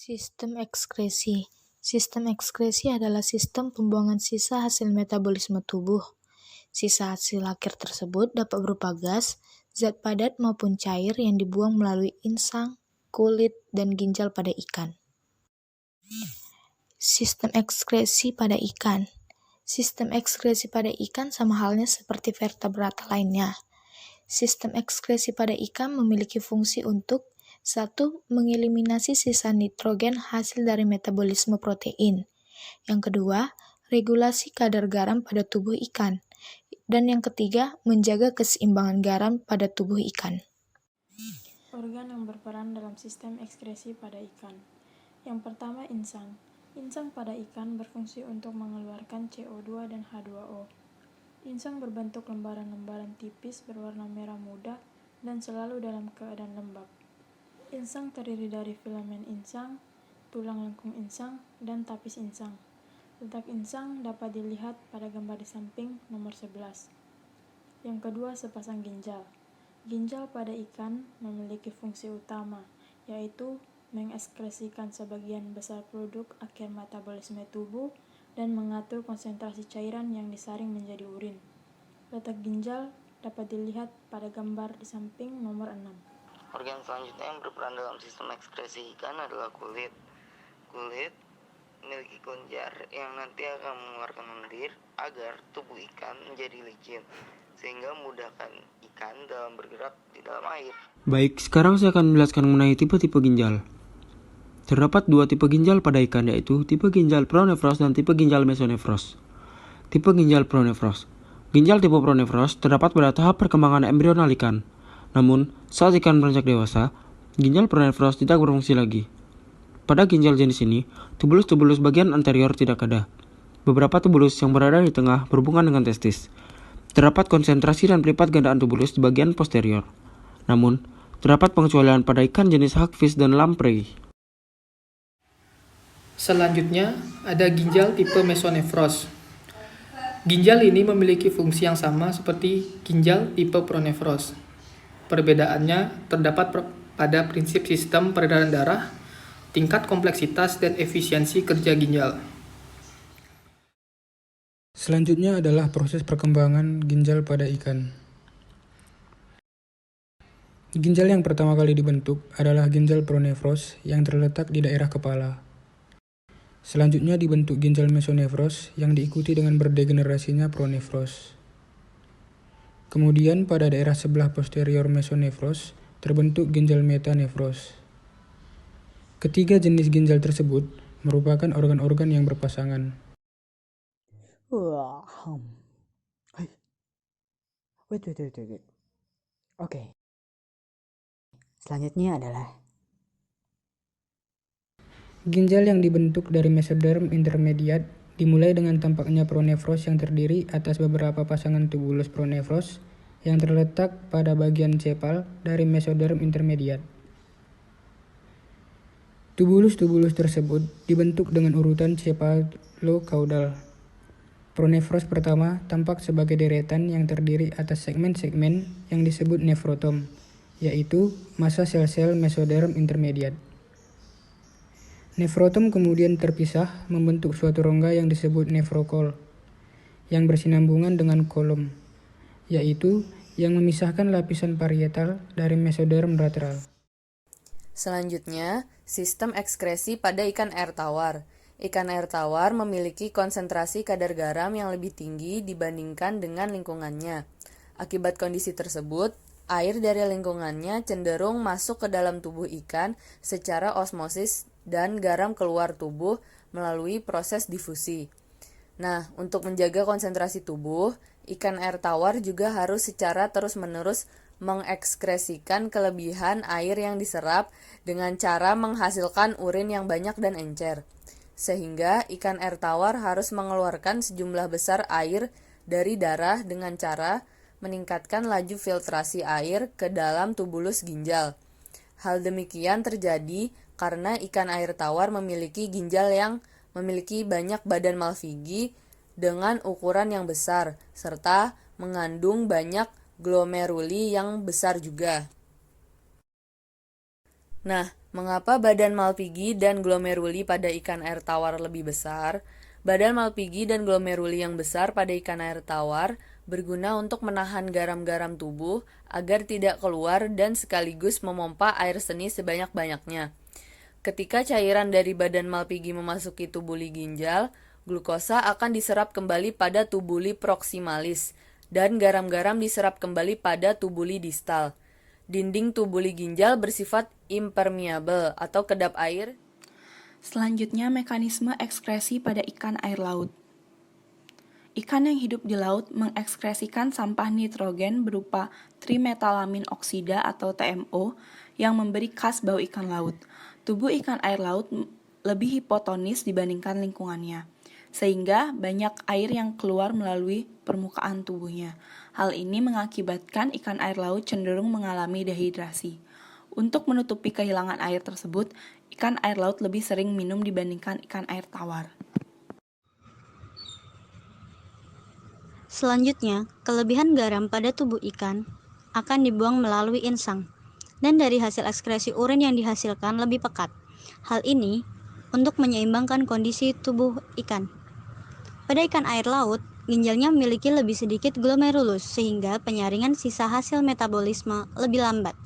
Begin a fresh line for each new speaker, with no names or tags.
Sistem ekskresi. Sistem ekskresi adalah sistem pembuangan sisa hasil metabolisme tubuh. Sisa hasil akhir tersebut dapat berupa gas, zat padat maupun cair yang dibuang melalui insang, kulit, dan ginjal pada ikan. Sistem ekskresi pada ikan. Sistem ekskresi pada ikan sama halnya seperti vertebrata lainnya. Sistem ekskresi pada ikan memiliki fungsi untuk 1. Mengeliminasi sisa nitrogen hasil dari metabolisme protein. Yang kedua, regulasi kadar garam pada tubuh ikan. Dan yang ketiga, menjaga keseimbangan garam pada tubuh ikan.
Organ yang berperan dalam sistem ekskresi pada ikan. Yang pertama, insang. Insang pada ikan berfungsi untuk mengeluarkan CO2 dan H2O. Insang berbentuk lembaran-lembaran tipis berwarna merah muda dan selalu dalam keadaan lembab. Insang terdiri dari filamen insang, tulang lengkung insang, dan tapis insang. Letak insang dapat dilihat pada gambar di samping nomor 11. Yang kedua, sepasang ginjal. Ginjal pada ikan memiliki fungsi utama, yaitu mengekskresikan sebagian besar produk akhir metabolisme tubuh dan mengatur konsentrasi cairan yang disaring menjadi urin. Letak ginjal dapat dilihat pada gambar di samping nomor 6.
Organ selanjutnya yang berperan dalam sistem ekskresi ikan adalah kulit. Kulit memiliki kelenjar yang nanti akan mengeluarkan lendir agar tubuh ikan menjadi licin, sehingga memudahkan ikan dalam bergerak di dalam air.
Baik, sekarang saya akan menjelaskan mengenai tipe-tipe ginjal. Terdapat dua tipe ginjal pada ikan, yaitu tipe ginjal pronefros dan tipe ginjal mesonefros. Tipe ginjal pronefros. Ginjal tipe pronefros terdapat pada tahap perkembangan embrional ikan. Namun, saat ikan beranjak dewasa, ginjal pronefros tidak berfungsi lagi. Pada ginjal jenis ini, tubulus-tubulus bagian anterior tidak ada. Beberapa tubulus yang berada di tengah berhubungan dengan testis. Terdapat konsentrasi dan pelipat gandaan tubulus di bagian posterior. Namun, terdapat pengecualian pada ikan jenis hagfish dan lamprey.
Selanjutnya, ada ginjal tipe mesonefros. Ginjal ini memiliki fungsi yang sama seperti ginjal tipe pronefros. Perbedaannya terdapat pada prinsip sistem peredaran darah, tingkat kompleksitas, dan efisiensi kerja ginjal.
Selanjutnya adalah proses perkembangan ginjal pada ikan. Ginjal yang pertama kali dibentuk adalah ginjal pronefros yang terletak di daerah kepala. Selanjutnya dibentuk ginjal mesonefros yang diikuti dengan berdegenerasinya pronefros. Kemudian pada daerah sebelah posterior mesonefros terbentuk ginjal metanefros. Ketiga jenis ginjal tersebut merupakan organ-organ yang berpasangan.
Wait. Oke. Selanjutnya adalah
Ginjal yang dibentuk dari mesoderm intermediat dimulai dengan tampaknya pronefros yang terdiri atas beberapa pasangan tubulus pronefros yang terletak pada bagian cepal dari mesoderm intermediat. Tubulus-tubulus tersebut dibentuk dengan urutan cepalocaudal. Pronefros pertama tampak sebagai deretan yang terdiri atas segmen-segmen yang disebut nefrotom, yaitu massa sel-sel mesoderm intermediat. Nefrotom kemudian terpisah membentuk suatu rongga yang disebut nefrokol, yang bersinambungan dengan kolom, yaitu yang memisahkan lapisan parietal dari mesoderm lateral.
Selanjutnya, sistem ekskresi pada ikan air tawar. Ikan air tawar memiliki konsentrasi kadar garam yang lebih tinggi dibandingkan dengan lingkungannya. Akibat kondisi tersebut, air dari lingkungannya cenderung masuk ke dalam tubuh ikan secara osmosis dan garam keluar tubuh melalui proses difusi. Nah, untuk menjaga konsentrasi tubuh, ikan air tawar juga harus secara terus-menerus mengekskresikan kelebihan air yang diserap dengan cara menghasilkan urin yang banyak dan encer. Sehingga ikan air tawar harus mengeluarkan sejumlah besar air dari darah dengan cara meningkatkan laju filtrasi air ke dalam tubulus ginjal. Hal demikian terjadi karena ikan air tawar memiliki ginjal yang memiliki banyak badan malfigi dengan ukuran yang besar, serta mengandung banyak glomeruli yang besar juga. Nah, Mengapa badan malpighi dan glomeruli pada ikan air tawar lebih besar? Badan malpighi dan glomeruli yang besar pada ikan air tawar berguna untuk menahan garam-garam tubuh agar tidak keluar dan sekaligus memompa air seni sebanyak-banyaknya. Ketika cairan dari badan malpighi memasuki tubuli ginjal, glukosa akan diserap kembali pada tubuli proximalis dan garam-garam diserap kembali pada tubuli distal. Dinding tubuli ginjal bersifat impermeable atau kedap air.
Selanjutnya, mekanisme ekskresi pada ikan air laut. Ikan yang hidup di laut mengekskresikan sampah nitrogen berupa trimetalamin oksida atau TMO yang memberi khas bau ikan laut. Tubuh ikan air laut lebih hipotonis dibandingkan lingkungannya, sehingga banyak air yang keluar melalui permukaan tubuhnya. Hal ini mengakibatkan ikan air laut cenderung mengalami dehidrasi. Untuk menutupi kehilangan air tersebut, ikan air laut lebih sering minum dibandingkan ikan air tawar.
Selanjutnya, kelebihan garam pada tubuh ikan akan dibuang melalui insang, dan dari hasil ekskresi urin yang dihasilkan lebih pekat. Hal ini untuk menyeimbangkan kondisi tubuh ikan. Pada ikan air laut, ginjalnya memiliki lebih sedikit glomerulus, sehingga penyaringan sisa hasil metabolisme lebih lambat.